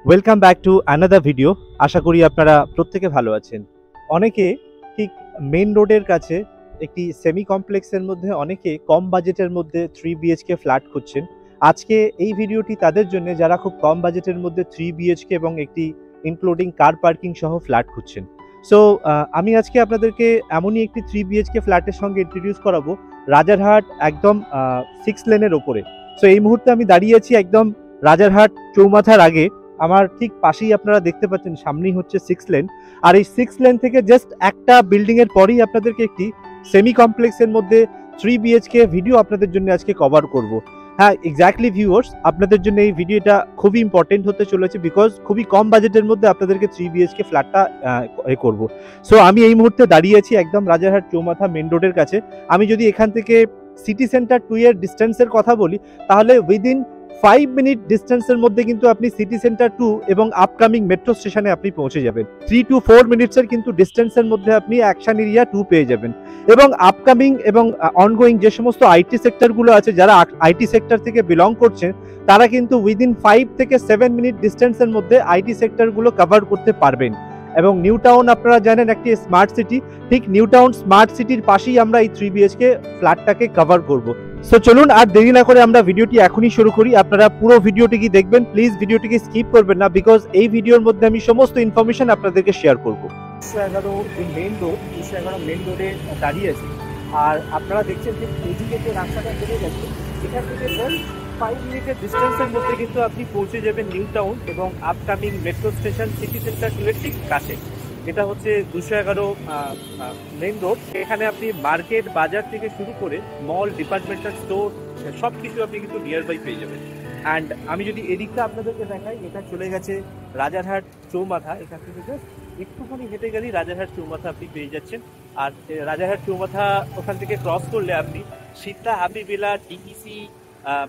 Welcome back to another video. আশা করি আপনারা প্রত্যেকে ভালো আছেন। অনেকে ঠিক মেন রোডের কাছে একটি সেমি কমপ্লেক্সের মধ্যে অনেকে কম বাজেটের মধ্যে 3 বিএইচকে ফ্ল্যাট খুঁজছেন। আজকে এই ভিডিওটি তাদের জন্য যারা খুব কম বাজেটের মধ্যে 3 বিএইচকে এবং একটি ইনক্লুডিং কার পার্কিং সহ ফ্ল্যাট খুঁজছেন। সো আমি আজকে আপনাদেরকে এমনই একটি 3 বিএইচকে ফ্ল্যাটের সঙ্গে ইন্ট্রোডিউস করাবো রাজারহাট একদম 6 লেনের ওপরে। সো এই মুহূর্তে আমি দাঁড়িয়ে আছি একদম রাজারহাট চৌমাথার আগে। আমার ঠিক পাশেই আপনারা দেখতে পাচ্ছেন সামনেই হচ্ছে 6 লেন, আর এই 6 লেন থেকে জাস্ট একটা বিল্ডিং এর পরেই আপনাদেরকে একটি সেমি কমপ্লেক্সের মধ্যে 3 বিএইচকে ভিডিও আপনাদের জন্য আজকে কভার করব। হ্যাঁ, এক্স্যাক্টলি ভিউয়ার্স, আপনাদের জন্য এই ভিডিওটা খুবই ইম্পর্টেন্ট হতে চলেছে বিকজ খুবই কম বাজেটের মধ্যে আপনাদেরকে 3 বিএইচকে ফ্ল্যাটটা করব। সো আমি এই মুহূর্তে দাঁড়িয়ে আছি একদম রাজারহাট চৌমাথা মেন রোডের কাছে। আমি যদি এখান থেকে সিটি সেন্টার 2 এর ডিস্টেন্সের কথা বলি তাহলে উইদিন 5 মিনিট ডিস্টেন্সের মধ্যে কিন্তু আপনি সিটি সেন্টার 2 এবং আপকামিং মেট্রো স্টেশনে আপনি পৌঁছে যাবেন। 3 to 4 মিনিটসের কিন্তু ডিস্টেন্সের মধ্যে আপনি অ্যাকশন এরিয়া 2 পেয়ে যাবেন। এবং আপকামিং এবং অনগোয়িং যে সমস্ত আইটি সেক্টরগুলো আছে, যারা আইটি সেক্টর থেকে বিলং করছেন তারা কিন্তু উইদিন 5 থেকে 7 মিনিট ডিস্টেন্সের মধ্যে আইটি সেক্টরগুলো কভার করতে পারবেন। এবং নিউ টাউন আপনারা জানেন একটি স্মার্ট সিটি, ঠিক নিউ টাউন স্মার্ট সিটির পাশেই আমরা এই 3 বিএইচকে ফ্ল্যাটটাকে কভার করব। সো চলুন আর দেরি না করে আমরা ভিডিওটি এখনই শুরু করি। আপনারা পুরো ভিডিওটিকে দেখবেন, প্লিজ ভিডিওটিকে স্কিপ করবেন না বিকজ এই ভিডিওর মধ্যে আমি সমস্ত ইনফরমেশন আপনাদেরকে শেয়ার করব। 211 মেইন রোড, 211 মেইন রোডে দাঁড়িয়ে আছি, আর আপনারা দেখছেন যে এদিকে যে রাস্তাটা চলে যাচ্ছে এখান থেকে 5 মিনিটের ডিস্টেন্সের মধ্যে কিন্তু আপনি পৌঁছে যাবেন নিউ টাউন এবং upcoming metro station city centre 2 এর ঠিক কাছে। এটা হচ্ছে 211 মেইন রোড। এখানে আপনি মার্কেট, বাজার থেকে শুরু করে মল, ডিপার্টমেন্টাল স্টোর সব কিছু আপনি কিন্তু নিয়ার বাই পেয়ে যাবেন। অ্যান্ড আমি যদি এদিকটা আপনাদেরকে দেখাই, এটা চলে গেছে রাজারহাট চৌমাথা। এখান থেকে জাস্ট একটুখানি হেঁটে গেলেই রাজারহাট চৌমাথা আপনি পেয়ে যাচ্ছেন। আর রাজারহাট চৌমাথা ওখান থেকে ক্রস করলে আপনি Siddha, Happy Villa, DEC,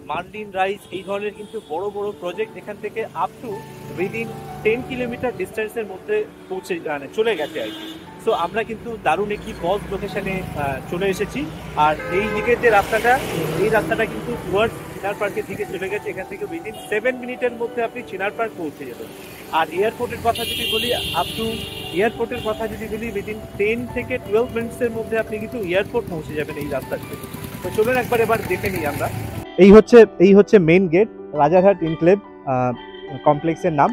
Marlin Rise এই ধরনের কিন্তু বড় বড় প্রজেক্ট এখান থেকে আপ টু উইদিন 10 কিলোমিটার ডিস্টেন্সের মধ্যে পৌঁছে চলে গেছে আর কি। সো আমরা কিন্তু দারুণ একটি পজ লোকেশনে চলে এসেছি। আর এই দিকের যে রাস্তাটা, এই রাস্তাটা কিন্তু টুয়ার্ডস চিনার পার্কের দিকে চলে গেছে। এখান থেকে উইদিন 7 মিনিটের মধ্যে আপনি চিনার পার্ক পৌঁছে যাবেন। আর এয়ারপোর্টের কথা যদি বলি, আপ টু এয়ারপোর্টের কথা যদি বলি উইদিন 10 থেকে 12 মিনিটসের মধ্যে আপনি কিন্তু এয়ারপোর্ট পৌঁছে যাবেন এই রাস্তা থেকে। তো চলুন এবার দেখে নিই আমরা। এই হচ্ছে মেইন গেট, রাজারহাট ইনক্লেভ কমপ্লেক্সের নাম।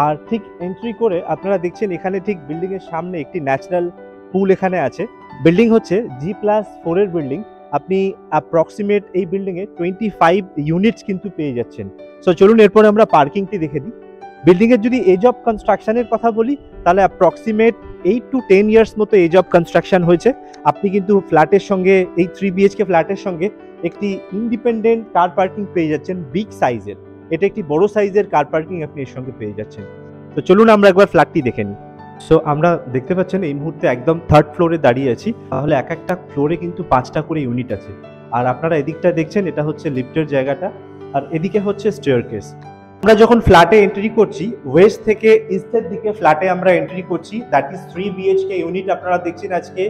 আর ঠিক এন্ট্রি করে আপনারা দেখছেন এখানে ঠিক বিল্ডিং এর সামনে একটি ন্যাচারাল পুল এখানে আছে। বিল্ডিং হচ্ছে G+4 এর বিল্ডিং। আপনি অ্যাপ্রক্সিমেট এই বিল্ডিং এ 25 ইউনিটস কিন্তু পেয়ে যাচ্ছেন। সো চলুন এরপরে আমরা পার্কিংটি দেখে দিই। বিল্ডিং এর যদি এজ অফ কনস্ট্রাকশনের কথা বলি তাহলে অ্যাপ্রক্সিমেট 8 to 10 ইয়ার্স মতো এজ অফ কনস্ট্রাকশন হয়েছে। আপনি কিন্তু ফ্ল্যাটের সঙ্গে, এই 3 বিএইচকে ফ্ল্যাটের সঙ্গে একটি ইন্ডিপেন্ডেন্ট কার পার্কিং পেয়ে যাচ্ছেন বিগ সাইজের। এটা একটি বড় সাইজের কার পার্কিং আপনি এর সঙ্গে পেয়ে যাচ্ছেন। তো চলুন আমরা একবার ফ্ল্যাটটি দেখে নিই। সো আমরা দেখতে পাচ্ছেন এই মুহূর্তে একদম 3rd ফ্লোরে দাঁড়িয়ে আছি। তাহলে এক একটা ফ্লোরে কিন্তু 5টা করে ইউনিট আছে। আর আপনারা এদিকটা দেখছেন, এটা হচ্ছে লিফটের জায়গাটা, আর এদিকে হচ্ছে স্টেয়ারকেস। আমরা যখন ফ্ল্যাটে এন্ট্রি করছি, ওয়েস্ট থেকে ইস্টের দিকে ফ্ল্যাটে আমরা এন্ট্রি করছি। দ্যাট ইজ 3 বিএইচকে ইউনিট আপনারা দেখছেন আজকে।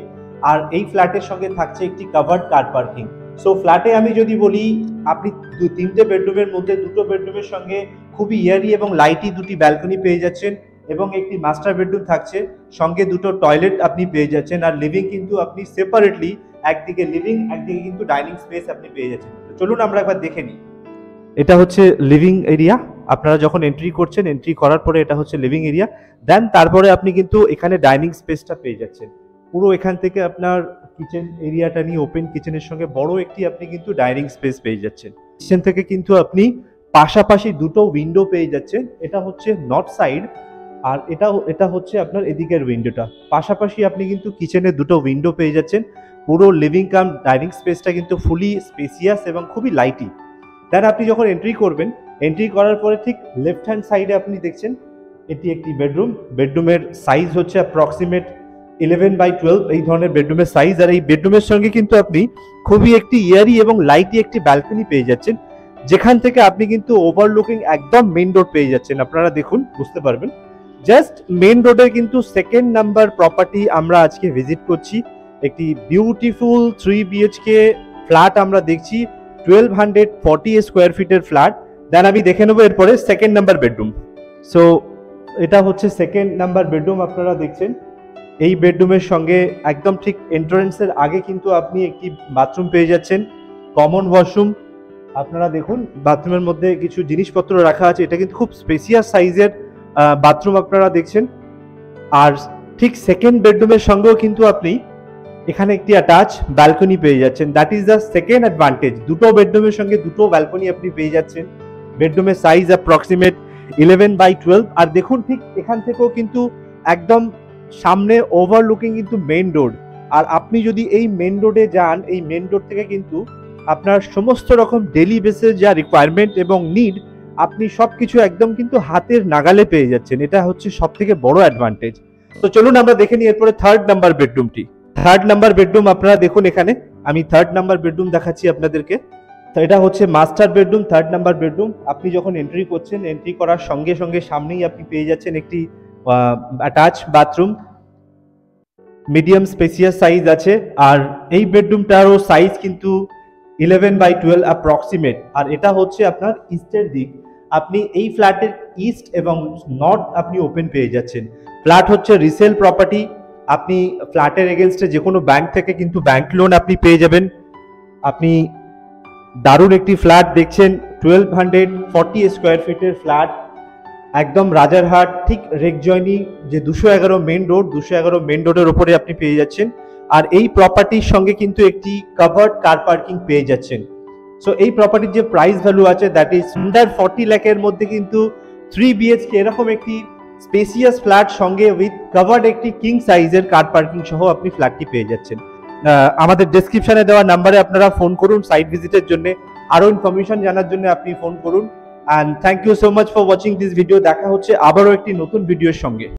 আর এই ফ্ল্যাটের সঙ্গে থাকছে একটি কাভার্ড কার পার্কিং। সো ফ্ল্যাটে আমি যদি বলি, আপনি 3টে বেডরুমের মধ্যে 2টো বেডরুমের সঙ্গে খুবই ইয়ারি এবং লাইটি 2টি ব্যালকনি পেয়ে যাচ্ছেন এবং একটি মাস্টার বেডরুম থাকছে, সঙ্গে 2টো টয়লেট আপনি পেয়ে যাচ্ছেন। আর লিভিং কিন্তু আপনি সেপারেটলি, একদিকে লিভিং, একদিকে কিন্তু ডাইনিং স্পেস আপনি পেয়ে যাচ্ছেন। চলুন আমরা একবার দেখে নিই। এটা হচ্ছে লিভিং এরিয়া। আপনারা যখন এন্ট্রি করছেন, এন্ট্রি করার পরে এটা হচ্ছে লিভিং এরিয়া। দেন তারপরে আপনি কিন্তু এখানে ডাইনিং স্পেসটা পেয়ে যাচ্ছেন। পুরো এখান থেকে আপনার কিচেন এরিয়াটা নিয়ে, ওপেন কিচেনের সঙ্গে বড় একটি আপনি কিন্তু ডাইনিং স্পেস পেয়ে যাচ্ছেন। কিচেন থেকে কিন্তু আপনি পাশাপাশি 2টো উইন্ডো পেয়ে যাচ্ছেন। এটা হচ্ছে নর্থ সাইড, আর এটা হচ্ছে আপনার এদিকের উইন্ডোটা। পাশাপাশি আপনি কিন্তু কিচেনে 2টো উইন্ডো পেয়ে যাচ্ছেন। পুরো লিভিং কাম ডাইনিং স্পেসটা কিন্তু ফুলি স্পেসিয়াস এবং খুবই লাইটি। দেন আপনি যখন এন্ট্রি করবেন, এন্ট্রি করার পরে ঠিক লেফট হ্যান্ড সাইডে আপনি দেখছেন এটি একটি বেডরুম। বেডরুমের সাইজ হচ্ছে অ্যাপ্রক্সিমেট 11/12 এই ধরনের বেডরুমের সাইজ। আর এই বেডরুমের সঙ্গে কিন্তু আপনি খুবই একটি ইয়ারি এবং লাইটি একটি ব্যালকনি পেয়ে যাচ্ছেন, যেখান থেকে আপনি কিন্তু ওভারলুকিং একদম মেইন রোড পেয়ে যাচ্ছেন। আপনারা দেখুন, বুঝতে পারবেন। জাস্ট মেইন রোডের কিন্তু 2nd নাম্বার প্রপার্টি আমরা আজকে ভিজিট করছি। একটি বিউটিফুল 3 বিএইচকে ফ্ল্যাট আমরা দেখছি। 1240 স্কোয়ার ফিটের ফ্ল্যাট, দেন আমি দেখে নেবো এরপরে সেকেন্ড নাম্বার বেডরুম। সো এটা হচ্ছে সেকেন্ড নাম্বার বেডরুম, আপনারা দেখছেন। এই বেডরুমের সঙ্গে একদম ঠিক এন্ট্রান্সের আগে কিন্তু আপনি একটি বাথরুম পেয়ে যাচ্ছেন, কমন ওয়াশরুম। আপনারা দেখুন বাথরুমের মধ্যে কিছু জিনিসপত্র রাখা আছে, এটা কিন্তু খুব স্পেসিয়াস সাইজের বাথরুম আপনারা দেখছেন। আর ঠিক সেকেন্ড বেডরুমের সঙ্গেও কিন্তু আপনি এখানে একটি অ্যাটাচ ব্যালকনি পেয়ে যাচ্ছেন। That is the second advantage, দুটো বেডরুমের সঙ্গে দুটো ব্যালকনি আপনি পেয়ে যাচ্ছেন। বেডরুমের সাইজ অ্যাপ্রক্সিমেট 11/12। আর দেখুন ঠিক এখান থেকেও কিন্তু একদম সামনে ওভারলুকিং কিন্তু মেইন রোড। আর আপনি যদি এই মেইন রোডে যান, এই মেইন রোড থেকে কিন্তু আপনার সমস্ত রকম ডেলি বেসিস যা রিকোয়ারমেন্ট এবং নিড, আপনি সবকিছু একদম কিন্তু হাতের নাগালে পেয়ে যাচ্ছেন। এটা হচ্ছে সব থেকে বড় অ্যাডভান্টেজ। তো চলুন আমরা দেখে নিই এরপরে থার্ড নাম্বার বেডরুমটি। থার্ড নাম্বার বেডরুম আপনারা দেখুন, এখানে আমি থার্ড নাম্বার বেডরুম দেখাচ্ছি আপনাদেরকে। তো এটা হচ্ছে master bedroom, third number bedroom. আপনি যখন এন্ট্রি করছেন, এন্ট্রি করার সঙ্গে সঙ্গে সামনেই আপনি পেয়ে যাচ্ছেন একটি attach bathroom, medium spacious size আছে। আর এই বেডরুমটারও সাইজ কিন্তু 11/12 অ্যাপ্রক্সিমেট। আর এটা হচ্ছে আপনার ইস্টের দিক। আপনি এই ফ্ল্যাটের ইস্ট এবং নর্থ আপনি ওপেন পেয়ে যাচ্ছেন। ফ্ল্যাট হচ্ছে রিসেল প্রপার্টি। আপনি ফ্ল্যাটের এগেনস্টে যে কোনো ব্যাংক থেকে কিন্তু ব্যাংক লোন আপনি পেয়ে যাবেন। আপনি দারুণ একটি ফ্ল্যাট দেখছেন, 1240 স্কোয়ার ফিটের ফ্ল্যাট, একদম রাজারহাট, ঠিক রেকজয়নি যে 211 মেন রোড, 211 মেন রোডের ওপরে আপনি পেয়ে যাচ্ছেন। আর এই প্রপার্টির সঙ্গে কিন্তু একটি কভার্ড কার পার্কিং পেয়ে যাচ্ছেন। সো এই প্রপার্টির যে প্রাইস ভ্যালু আছে দ্যাট ইজ আন্ডার 40 লাখের মধ্যে কিন্তু 3 BHK এরকম একটি স্পেসিয়াস ফ্ল্যাট সঙ্গে উইথ কভার্ড একটি কিং সাইজের কার পার্কিং সহ আপনি ফ্ল্যাটটি পেয়ে যাচ্ছেন। আমাদের ডেসক্রিপশনে দেওয়া নাম্বারে আপনারা ফোন করুন সাইট ভিজিটের জন্য, আরো ইনফরমেশন জানার জন্য আপনি ফোন করুন। And thank you so much for watching this video। দেখা হচ্ছে আবারও একটি নতুন ভিডিওর সঙ্গে।